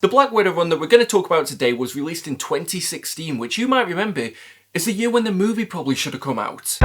The Black Widow run that we're going to talk about today was released in 2016, which you might remember is the year when the movie probably should have come out.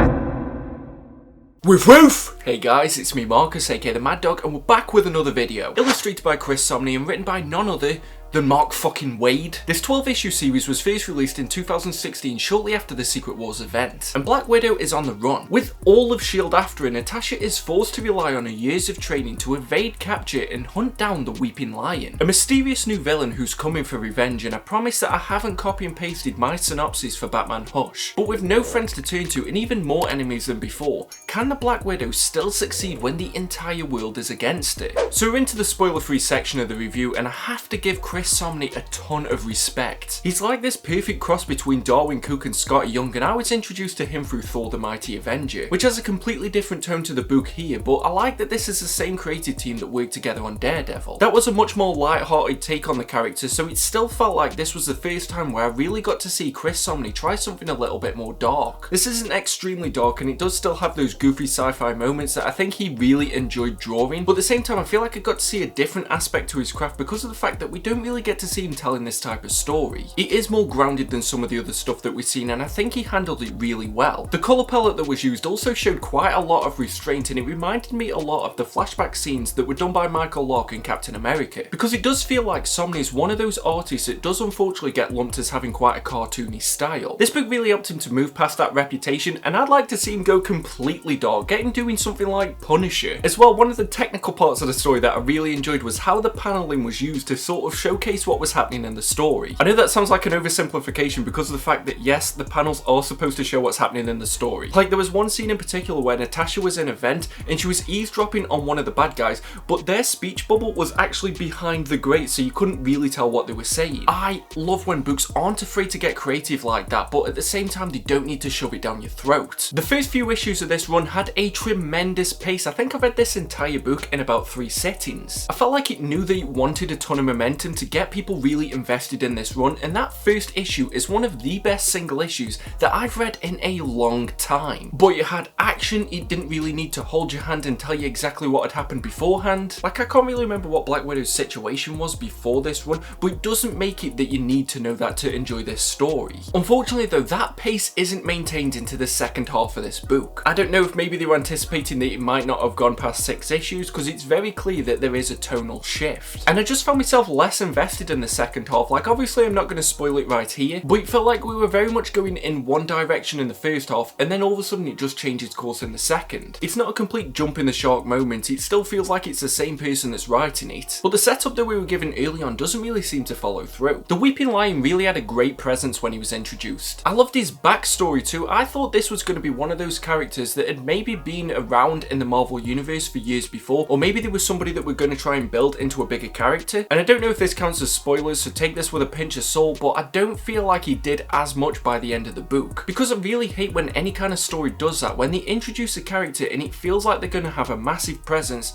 WOOFWOOF! Hey guys, it's me Marcus, aka the Mad Dog, and we're back with another video. Illustrated by Samnee and written by none other than Mark fucking Waid. This 12-issue series was first released in 2016, shortly after the Secret Wars event, and Black Widow is on the run. With all of S.H.I.E.L.D. after her, Natasha is forced to rely on her years of training to evade capture and hunt down the Weeping Lion, a mysterious new villain who's coming for revenge, and I promise that I haven't copy and pasted my synopsis for Batman Hush. But with no friends to turn to and even more enemies than before, can the Black Widow still succeed when the entire world is against it? So we're into the spoiler-free section of the review, and I have to give Samnee a ton of respect. He's like this perfect cross between Darwin Cook and Scott Young, and I was introduced to him through Thor the Mighty Avenger, which has a completely different tone to the book here, but I like that this is the same creative team that worked together on Daredevil. That was a much more light-hearted take on the character, so it still felt like this was the first time where I really got to see Samnee try something a little bit more dark. This isn't extremely dark, and it does still have those goofy sci-fi moments that I think he really enjoyed drawing, but at the same time I feel like I got to see a different aspect to his craft because of the fact that we don't really get to see him telling this type of story. It is more grounded than some of the other stuff that we've seen, and I think he handled it really well. The colour palette that was used also showed quite a lot of restraint, and it reminded me a lot of the flashback scenes that were done by Michael Locke in Captain America, because it does feel like Samnee is one of those artists that does unfortunately get lumped as having quite a cartoony style. This book really helped him to move past that reputation, and I'd like to see him go completely dark, get him doing something like Punisher. As well, one of the technical parts of the story that I really enjoyed was how the paneling was used to sort of showcase what was happening in the story. I know that sounds like an oversimplification because of the fact that yes, the panels are supposed to show what's happening in the story. Like there was one scene in particular where Natasha was in a vent and she was eavesdropping on one of the bad guys, but their speech bubble was actually behind the grate, so you couldn't really tell what they were saying. I love when books aren't afraid to get creative like that, but at the same time they don't need to shove it down your throat. The first few issues of this run had a tremendous pace. I think I read this entire book in about 3 sittings. I felt like it knew that it wanted a ton of momentum to get people really invested in this run, and that first issue is one of the best single issues that I've read in a long time. But it had action, it didn't really need to hold your hand and tell you exactly what had happened beforehand. Like I can't really remember what Black Widow's situation was before this run, but it doesn't make it that you need to know that to enjoy this story. Unfortunately though, that pace isn't maintained into the second half of this book. I don't know if maybe they were anticipating that it might not have gone past 6 issues, because it's very clear that there is a tonal shift. And I just found myself less invested in the second half. Like obviously I'm not going to spoil it right here, but it felt like we were very much going in one direction in the first half, and then all of a sudden it just changes course in the second. It's not a complete jump in the shark moment, it still feels like it's the same person that's writing it, but the setup that we were given early on doesn't really seem to follow through. The Weeping Lion really had a great presence when he was introduced. I loved his backstory too. I thought this was going to be one of those characters that had maybe been around in the Marvel universe for years before, or maybe there was somebody that we're going to try and build into a bigger character, and I don't know if this counts as spoilers, so take this with a pinch of salt, but I don't feel like he did as much by the end of the book, because I really hate when any kind of story does that, when they introduce a character and it feels like they're going to have a massive presence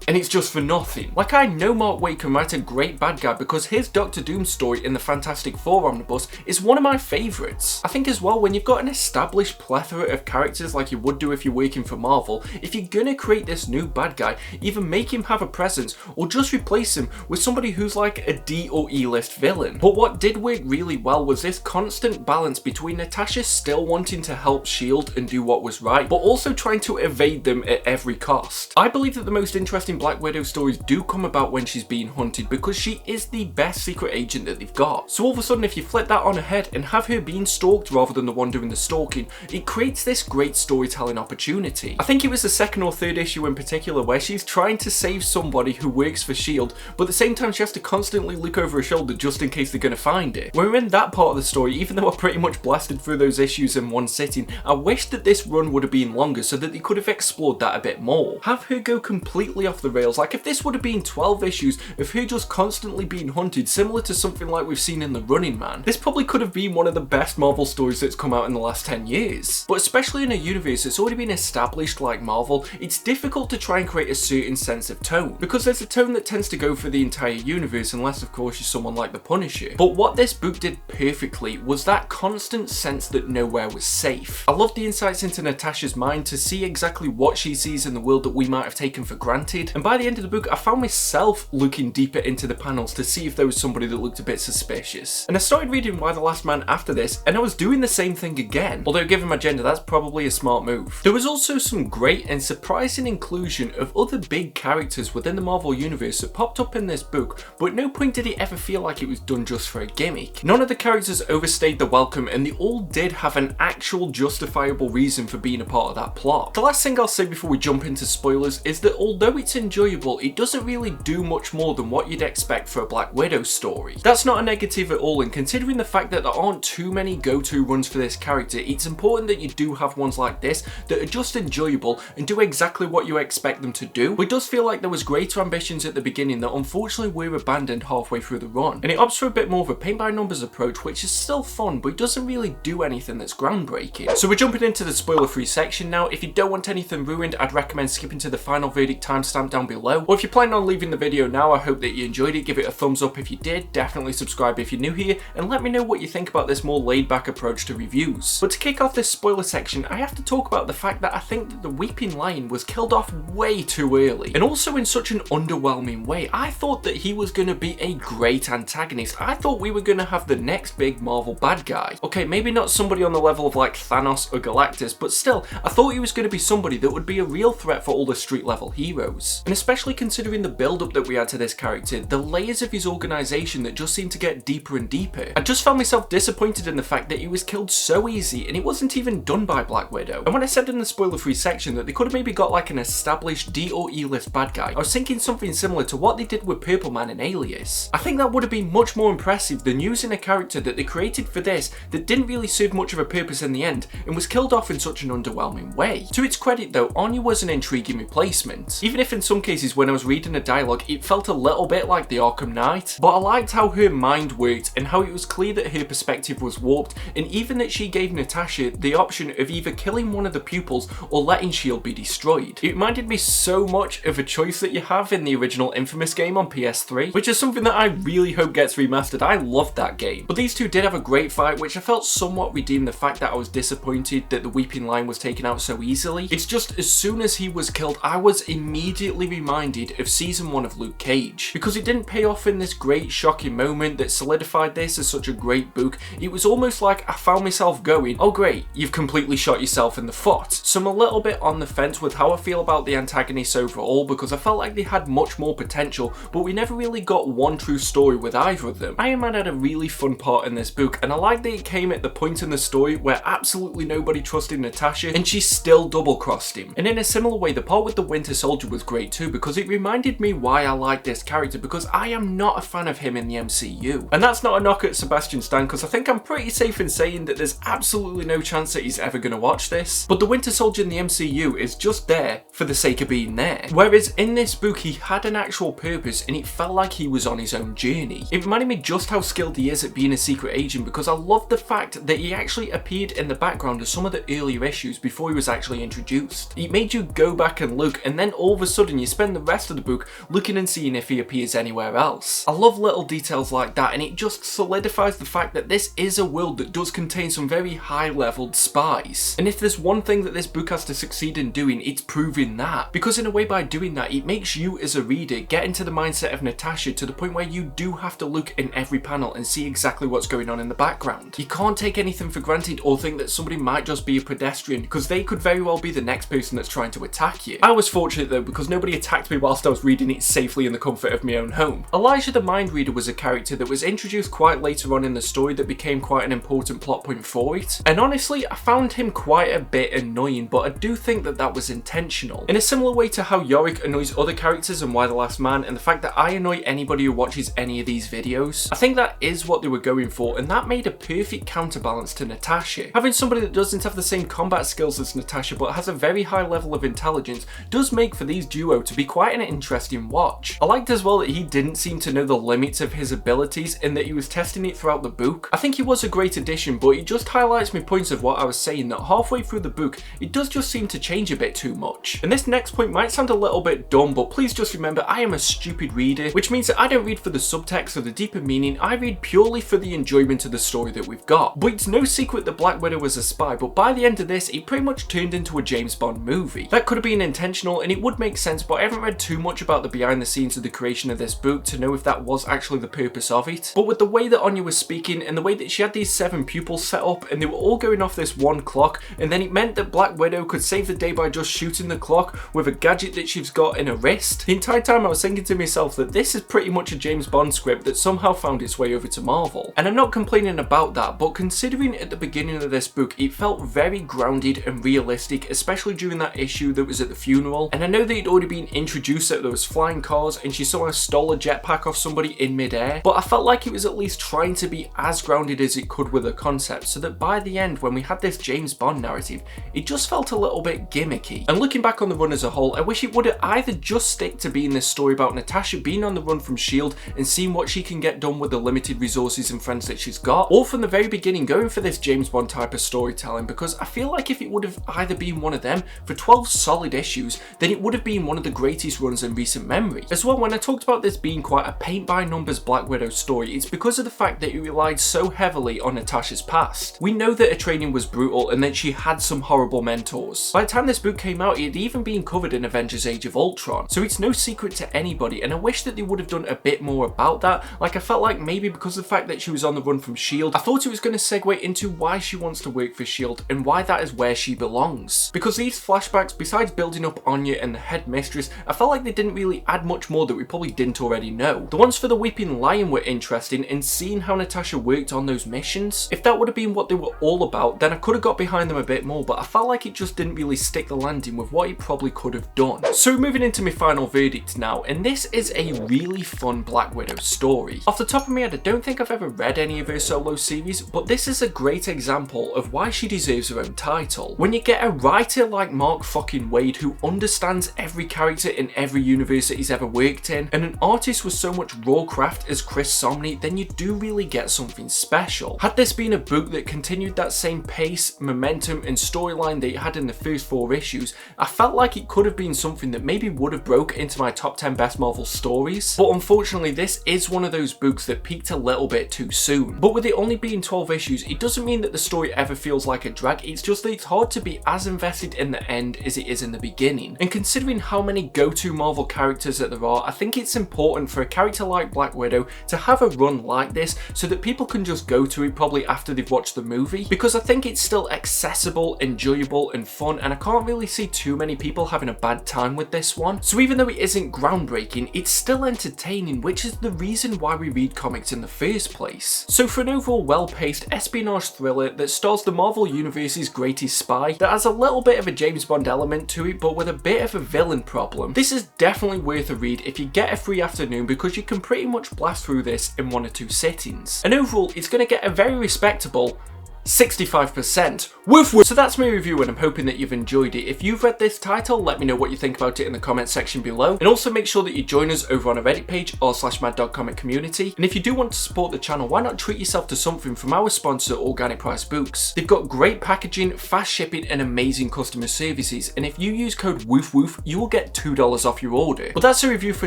and it's just for nothing. Like I know Mark Waid can write a great bad guy, because his Doctor Doom story in the Fantastic Four omnibus is one of my favourites. I think as well, when you've got an established plethora of characters like you would do if you're working for Marvel, if you're gonna create this new bad guy, either make him have a presence or just replace him with somebody who's like a D or E list villain. But what did work really well was this constant balance between Natasha still wanting to help S.H.I.E.L.D. and do what was right, but also trying to evade them at every cost. I believe that the most interesting Black Widow stories do come about when she's being hunted, because she is the best secret agent that they've got. So all of a sudden, if you flip that on her head and have her being stalked rather than the one doing the stalking, it creates this great storytelling opportunity. I think it was the second or third issue in particular where she's trying to save somebody who works for S.H.I.E.L.D., but at the same time she has to constantly look over her shoulder just in case they're going to find it. When we're in that part of the story, even though I pretty much blasted through those issues in one sitting, I wish that this run would have been longer so that they could have explored that a bit more. Have her go completely off the rails. Like if this would have been 12 issues of her just constantly being hunted, similar to something like we've seen in The Running Man, this probably could have been one of the best Marvel stories that's come out in the last 10 years. But especially in a universe that's already been established like Marvel, it's difficult to try and create a certain sense of tone, because there's a tone that tends to go for the entire universe, unless of course you're someone like the Punisher. But what this book did perfectly was that constant sense that nowhere was safe. I love the insights into Natasha's mind to see exactly what she sees in the world that we might have taken for granted. Waid, and by the end of the book I found myself looking deeper into the panels to see if there was somebody that looked a bit suspicious. And I started reading Y the Last Man after this, and I was doing the same thing again, although given my gender that's probably a smart move. There was also some great and surprising inclusion of other big characters within the Marvel universe that popped up in this book, but at no point did it ever feel like it was done just for a gimmick. None of the characters overstayed the welcome, and they all did have an actual justifiable reason for being a part of that plot. The last thing I'll say before we jump into spoilers is that although it's enjoyable, it doesn't really do much more than what you'd expect for a Black Widow story. That's not a negative at all, and considering the fact that there aren't too many go-to runs for this character, it's important that you do have ones like this that are just enjoyable and do exactly what you expect them to do. But it does feel like there was greater ambitions at the beginning that unfortunately were abandoned halfway through the run, and it opts for a bit more of a paint by numbers approach, which is still fun, but it doesn't really do anything that's groundbreaking. So we're jumping into the spoiler-free section now. If you don't want anything ruined, I'd recommend skipping to the final verdict timestamp down below, or if you're planning on leaving the video now, I hope that you enjoyed it. Give it a thumbs up if you did, definitely subscribe if you're new here, and let me know what you think about this more laid-back approach to reviews. But to kick off this spoiler section, I have to talk about the fact that I think that the Weeping Lion was killed off way too early, and also in such an underwhelming way. I thought that he was going to be a great antagonist. I thought we were going to have the next big Marvel bad guy. Okay, maybe not somebody on the level of like Thanos or Galactus, but still, I thought he was going to be somebody that would be a real threat for all the street level heroes. And especially considering the build up that we had to this character, the layers of his organization that just seemed to get deeper and deeper. I just found myself disappointed in the fact that he was killed so easy and it wasn't even done by Black Widow. And when I said in the spoiler free section that they could have maybe got like an established D or E list bad guy, I was thinking something similar to what they did with Purple Man and Alias. I think that would have been much more impressive than using a character that they created for this that didn't really serve much of a purpose in the end and was killed off in such an underwhelming way. To its credit though, Anya was an intriguing replacement, even if in some cases when I was reading a dialogue it felt a little bit like the Arkham Knight, but I liked how her mind worked and how it was clear that her perspective was warped, and even that she gave Natasha the option of either killing one of the pupils or letting S.H.I.E.L.D. be destroyed. It reminded me so much of a choice that you have in the original Infamous game on PS3, which is something that I really hope gets remastered. I loved that game. But these two did have a great fight, which I felt somewhat redeemed the fact that I was disappointed that the Weeping Lion was taken out so easily. It's just as soon as he was killed, I was immediately reminded of season 1 of Luke Cage, because it didn't pay off in this great shocking moment that solidified this as such a great book. It was almost like I found myself going, oh great, you've completely shot yourself in the foot. So I'm a little bit on the fence with how I feel about the antagonists overall, because I felt like they had much more potential, but we never really got one true story with either of them. Iron Man had a really fun part in this book, and I like that it came at the point in the story where absolutely nobody trusted Natasha and she still double-crossed him. And in a similar way, the part with the Winter Soldier was great too, because it reminded me why I like this character, because I am not a fan of him in the MCU. And that's not a knock at Sebastian Stan, because I think I'm pretty safe in saying that there's absolutely no chance that he's ever going to watch this. But the Winter Soldier in the MCU is just there for the sake of being there. Whereas in this book, he had an actual purpose and it felt like he was on his own journey. It reminded me just how skilled he is at being a secret agent, because I love the fact that he actually appeared in the background of some of the earlier issues before he was actually introduced. It made you go back and look, and then all of a sudden you spend the rest of the book looking and seeing if he appears anywhere else. I love little details like that, and it just solidifies the fact that this is a world that does contain some very high-leveled spies. And if there's one thing that this book has to succeed in doing, it's proving that. Because in a way, by doing that, it makes you as a reader get into the mindset of Natasha to the point where you do have to look in every panel and see exactly what's going on in the background. You can't take anything for granted or think that somebody might just be a pedestrian, because they could very well be the next person that's trying to attack you. I was fortunate though, because nobody attacked me whilst I was reading it safely in the comfort of my own home. Elijah the Mind Reader was a character that was introduced quite later on in the story that became quite an important plot point for it, and honestly I found him quite a bit annoying, but I do think that that was intentional. In a similar way to how Yorick annoys other characters in Y the Last Man, and the fact that I annoy anybody who watches any of these videos, I think that is what they were going for, and that made a perfect counterbalance to Natasha. Having somebody that doesn't have the same combat skills as Natasha but has a very high level of intelligence does make for these duo to be quite an interesting watch. I liked as well that he didn't seem to know the limits of his abilities and that he was testing it throughout the book. I think he was a great addition, but it just highlights my points of what I was saying, that halfway through the book it does just seem to change a bit too much. And this next point might sound a little bit dumb, but please just remember I am a stupid reader, which means that I don't read for the subtext or the deeper meaning, I read purely for the enjoyment of the story that we've got. But it's no secret that Black Widow was a spy, but by the end of this it pretty much turned into a James Bond movie. That could have been intentional, and it would make sense sense, but I haven't read too much about the behind the scenes of the creation of this book to know if that was actually the purpose of it. But with the way that Anya was speaking and the way that she had these 7 pupils set up and they were all going off this one clock, and then it meant that Black Widow could save the day by just shooting the clock with a gadget that she's got in her wrist. The entire time I was thinking to myself that this is pretty much a James Bond script that somehow found its way over to Marvel. And I'm not complaining about that, but considering at the beginning of this book it felt very grounded and realistic, especially during that issue that was at the funeral. And I know that it'd already been introduced that there was flying cars and she somehow stole a jetpack off somebody in midair, but I felt like it was at least trying to be as grounded as it could with the concept, so that by the end when we had this James Bond narrative it just felt a little bit gimmicky. And looking back on the run as a whole, I wish it would have either just stick to being this story about Natasha being on the run from S.H.I.E.L.D. and seeing what she can get done with the limited resources and friends that she's got, or from the very beginning going for this James Bond type of storytelling, because I feel like if it would have either been one of them for 12 solid issues, then it would have been one of the greatest runs in recent memory. As well, when I talked about this being quite a paint by numbers Black Widow story, it's because of the fact that it relied so heavily on Natasha's past. We know that her training was brutal and that she had some horrible mentors. By the time this book came out, it had even been covered in Avengers Age of Ultron, so it's no secret to anybody, and I wish that they would have done a bit more about that. Like, I felt like maybe because of the fact that she was on the run from S.H.I.E.L.D., I thought it was going to segue into why she wants to work for S.H.I.E.L.D. and why that is where she belongs. Because these flashbacks, besides building up Anya and the headmistress, I felt like they didn't really add much more that we probably didn't already know. The ones for the Weeping Lion were interesting, and seeing how Natasha worked on those missions, if that would have been what they were all about, then I could have got behind them a bit more, but I felt like it just didn't really stick the landing with what it probably could have done. So moving into my final verdict now, and this is a really fun Black Widow story. Off the top of my head, I don't think I've ever read any of her solo series, but this is a great example of why she deserves her own title. When you get a writer like Mark fucking Waid who understands every character in every universe that he's ever worked in, and an artist with so much raw craft as Chris Samnee, then you do really get something special. Had this been a book that continued that same pace, momentum and storyline that it had in the first 4 issues, I felt like it could have been something that maybe would have broke into my top 10 best Marvel stories, but unfortunately this is one of those books that peaked a little bit too soon. But with it only being 12 issues, it doesn't mean that the story ever feels like a drag, it's just that it's hard to be as invested in the end as it is in the beginning. And considering how many go-to Marvel characters that there are, I think it's important for a character like Black Widow to have a run like this so that people can just go to it probably after they've watched the movie, because I think it's still accessible, enjoyable and fun, and I can't really see too many people having a bad time with this one. So even though it isn't groundbreaking, it's still entertaining, which is the reason why we read comics in the first place. So for an overall well-paced espionage thriller that stars the Marvel Universe's greatest spy, that has a little bit of a James Bond element to it but with a bit of a villain problem, this is definitely worth a read if you get a free afternoon, because you can pretty much blast through this in 1 or 2 sittings. And overall, it's going to get a very respectable 65%. Woof woof! So that's my review, and I'm hoping that you've enjoyed it. If you've read this title, let me know what you think about it in the comment section below. And also make sure that you join us over on our Reddit page r/MaddogComic community. And if you do want to support the channel, why not treat yourself to something from our sponsor, Organic Price Books. They've got great packaging, fast shipping and amazing customer services. And if you use code WOOFWOOF, you will get $2 off your order. But that's a review for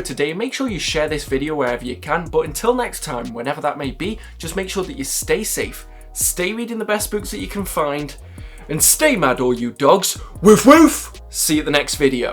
today. Make sure you share this video wherever you can. But until next time, whenever that may be, just make sure that you stay safe, stay reading the best books that you can find, and stay mad all you dogs. Woof woof! See you at the next video.